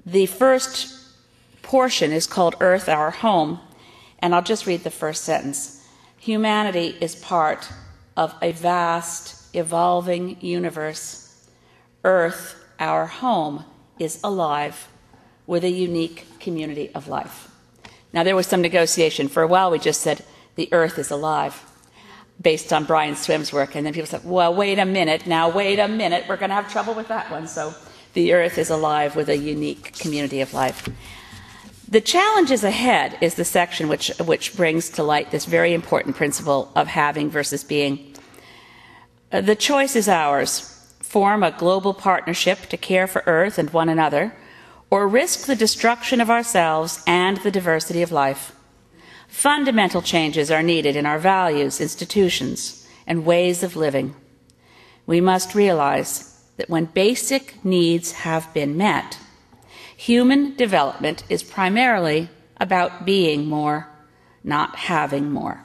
The first portion is called Earth, Our Home, and I'll just read the first sentence. Humanity is part of a vast, evolving universe. Earth, our home, is alive with a unique community of life. Now, there was some negotiation. For a while, we just said the Earth is alive, based on Brian Swimm's work. And then people said, well, wait a minute. We're going to have trouble with that one. So the Earth is alive with a unique community of life. The challenges ahead is the section which brings to light this very important principle of having versus being. The choice is ours. Form a global partnership to care for Earth and one another, or risk the destruction of ourselves and the diversity of life. Fundamental changes are needed in our values, institutions, and ways of living. We must realize that when basic needs have been met, human development is primarily about being more, not having more.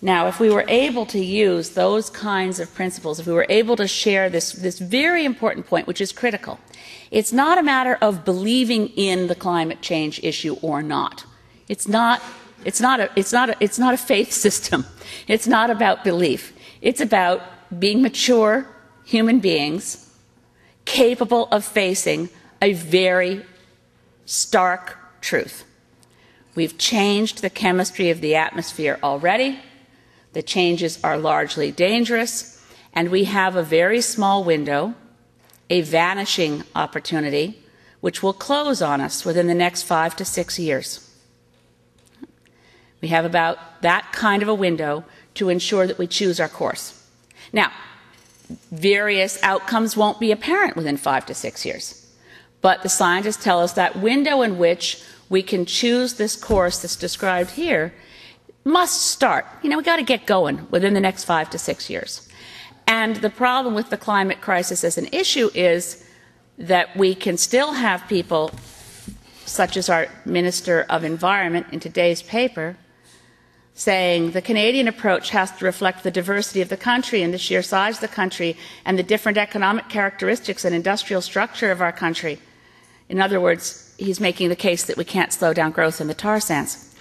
Now, if we were able to use those kinds of principles, if we were able to share this very important point, which is critical, it's not a matter of believing in the climate change issue or not. It's not a faith system. It's not about belief. It's about being mature human beings capable of facing a very stark truth. We've changed the chemistry of the atmosphere already. The changes are largely dangerous, and we have a very small window, a vanishing opportunity, which will close on us within the next 5 to 6 years. We have about that kind of a window to ensure that we choose our course. Now, various outcomes won't be apparent within 5 to 6 years, but the scientists tell us that window in which we can choose this course that's described here must start. We've got to get going within the next 5 to 6 years. And the problem with the climate crisis as an issue is that we can still have people, such as our Minister of Environment in today's paper, saying the Canadian approach has to reflect the diversity of the country and the sheer size of the country and the different economic characteristics and industrial structure of our country. In other words, he's making the case that we can't slow down growth in the tar sands.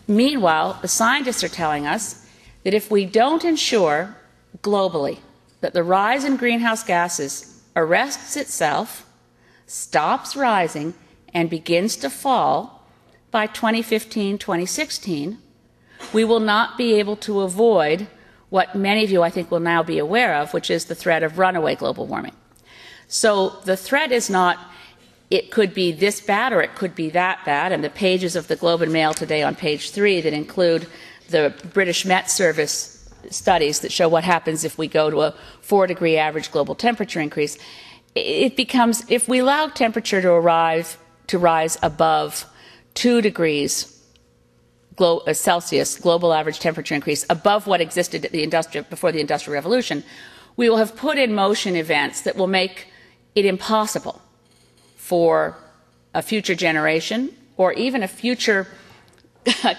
Meanwhile, the scientists are telling us that if we don't ensure globally that the rise in greenhouse gases arrests itself, stops rising, and begins to fall by 2015, 2016, we will not be able to avoid what many of you, I think, will now be aware of, which is the threat of runaway global warming. So the threat is not it could be this bad or it could be that bad, and the pages of the Globe and Mail today on page 3 that include the British Met Service studies that show what happens if we go to a 4-degree average global temperature increase. It becomes, if we allow temperature to rise above 2 degrees Celsius, global average temperature increase, above what existed at before the Industrial Revolution, we will have put in motion events that will make it impossible for a future generation or even a future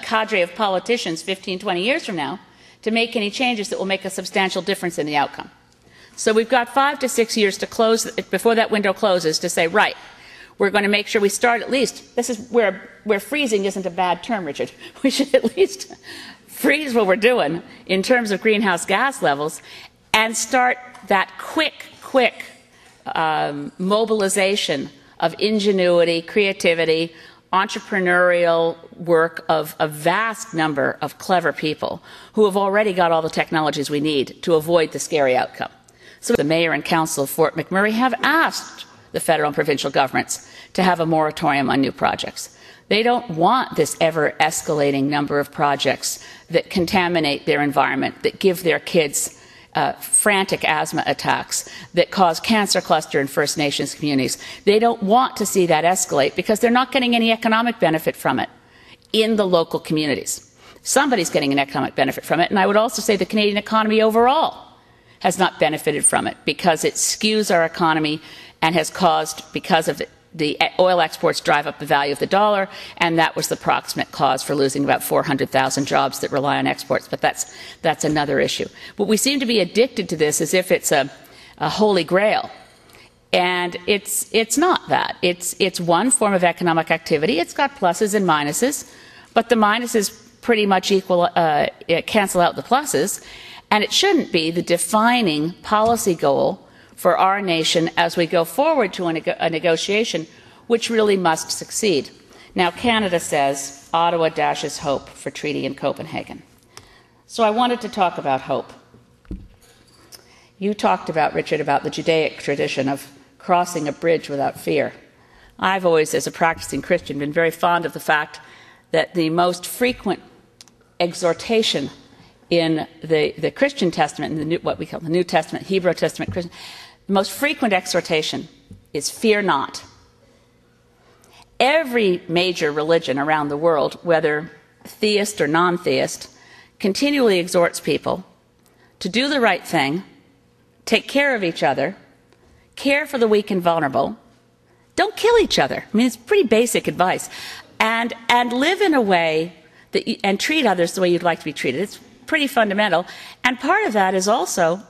cadre of politicians 15, 20 years from now to make any changes that will make a substantial difference in the outcome. So we've got 5 to 6 years to close, before that window closes, to say, right, we're going to make sure we start at least, this is where freezing isn't a bad term, Richard. We should at least freeze what we're doing in terms of greenhouse gas levels and start that quick mobilization of ingenuity, creativity, entrepreneurial work of a vast number of clever people who have already got all the technologies we need to avoid the scary outcome. So the mayor and council of Fort McMurray have asked the federal and provincial governments to have a moratorium on new projects. They don't want this ever-escalating number of projects that contaminate their environment, that give their kids frantic asthma attacks, that cause cancer cluster in First Nations communities. They don't want to see that escalate because they're not getting any economic benefit from it in the local communities. Somebody's getting an economic benefit from it, and I would also say the Canadian economy overall has not benefited from it because it skews our economy and has caused, because of the oil exports, drive up the value of the dollar, and that was the proximate cause for losing about 400,000 jobs that rely on exports. But that's another issue. But we seem to be addicted to this as if it's a holy grail. And it's not that. It's one form of economic activity. It's got pluses and minuses, but the minuses pretty much cancel out the pluses, and it shouldn't be the defining policy goal for our nation as we go forward to a negotiation which really must succeed. Now, Canada says Ottawa dashes hope for treaty in Copenhagen. So I wanted to talk about hope. You talked about, Richard, about the Judaic tradition of crossing a bridge without fear. I've always, as a practicing Christian, been very fond of the fact that the most frequent exhortation in the Christian Testament, in what we call the New Testament, Hebrew Testament, Christian, the most frequent exhortation is fear not. Every major religion around the world, whether theist or non-theist, continually exhorts people to do the right thing, take care of each other, care for the weak and vulnerable, don't kill each other. I mean, it's pretty basic advice. And live in a way that and treat others the way you'd like to be treated. It's pretty fundamental. And part of that is also,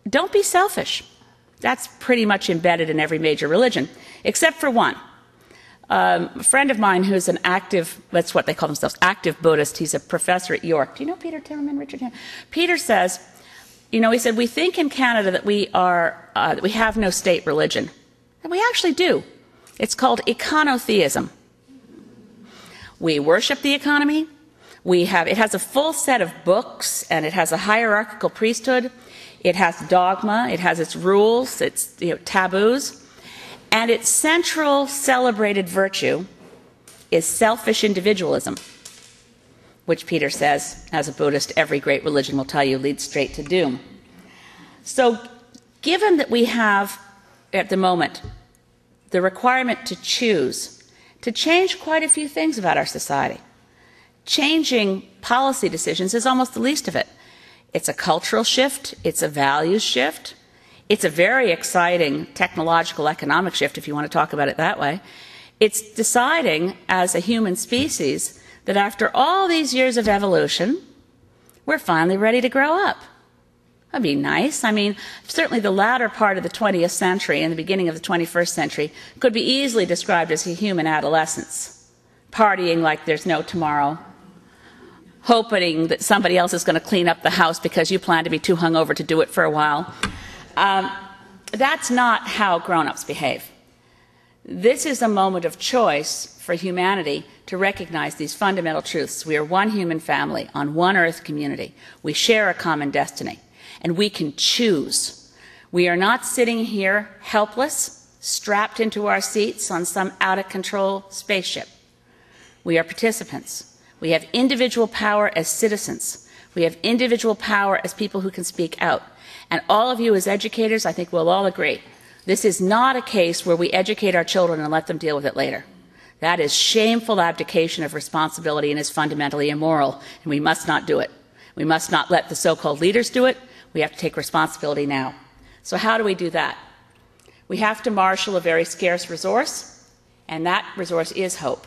don't be selfish. That's pretty much embedded in every major religion, except for one. A friend of mine who's an active, that's what they call themselves, active Buddhist. He's a professor at York. Do you know Peter Timmerman, Richard? Peter says, you know, he said, we think in Canada that we have no state religion. And we actually do. It's called econotheism. We worship the economy. It has a full set of books, and it has a hierarchical priesthood. It has dogma. It has its rules, its taboos. And its central celebrated virtue is selfish individualism, which Peter says, as a Buddhist, every great religion will tell you leads straight to doom. So given that we have, at the moment, the requirement to choose, to change quite a few things about our society, changing policy decisions is almost the least of it. It's a cultural shift. It's a values shift. It's a very exciting technological economic shift, if you want to talk about it that way. It's deciding as a human species that after all these years of evolution, we're finally ready to grow up. That'd be nice. I mean, certainly the latter part of the 20th century and the beginning of the 21st century could be easily described as a human adolescence. Partying like there's no tomorrow. Hoping that somebody else is going to clean up the house because you plan to be too hungover to do it for a while. That's not how grown-ups behave. This is a moment of choice for humanity to recognize these fundamental truths. We are one human family on one earth community. We share a common destiny, and we can choose. We are not sitting here helpless, strapped into our seats on some out-of-control spaceship. We are participants. We have individual power as citizens. We have individual power as people who can speak out. And all of you as educators, I think we'll all agree, this is not a case where we educate our children and let them deal with it later. That is shameful abdication of responsibility and is fundamentally immoral, and we must not do it. We must not let the so-called leaders do it. We have to take responsibility now. So how do we do that? We have to marshal a very scarce resource, and that resource is hope.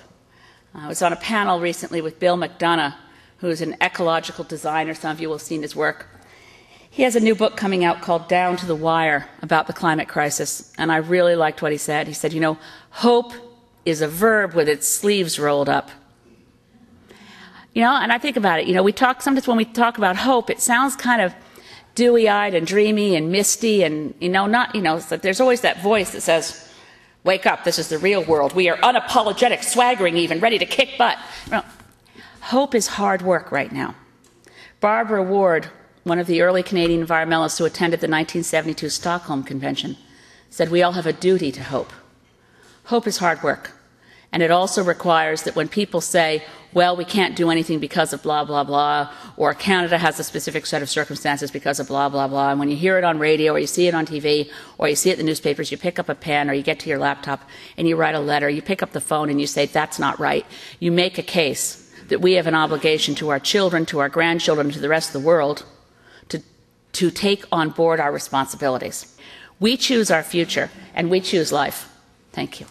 I was on a panel recently with Bill McDonough, who's an ecological designer. Some of you will have seen his work. He has a new book coming out called Down to the Wire about the climate crisis, and I really liked what he said. He said, you know, hope is a verb with its sleeves rolled up. You know, and I think about it, you know, sometimes when we talk about hope, it sounds kind of dewy-eyed and dreamy and misty and, there's always that voice that says, wake up, this is the real world. We are unapologetic, swaggering even, ready to kick butt. Hope is hard work right now. Barbara Ward, one of the early Canadian environmentalists who attended the 1972 Stockholm Convention, said we all have a duty to hope. Hope is hard work. And it also requires that when people say, well, we can't do anything because of blah, blah, blah, or Canada has a specific set of circumstances because of blah, blah, blah, and when you hear it on radio or you see it on TV or you see it in the newspapers, you pick up a pen or you get to your laptop and you write a letter, you pick up the phone and you say, that's not right. You make a case that we have an obligation to our children, to our grandchildren, to the rest of the world to take on board our responsibilities. We choose our future, and we choose life. Thank you.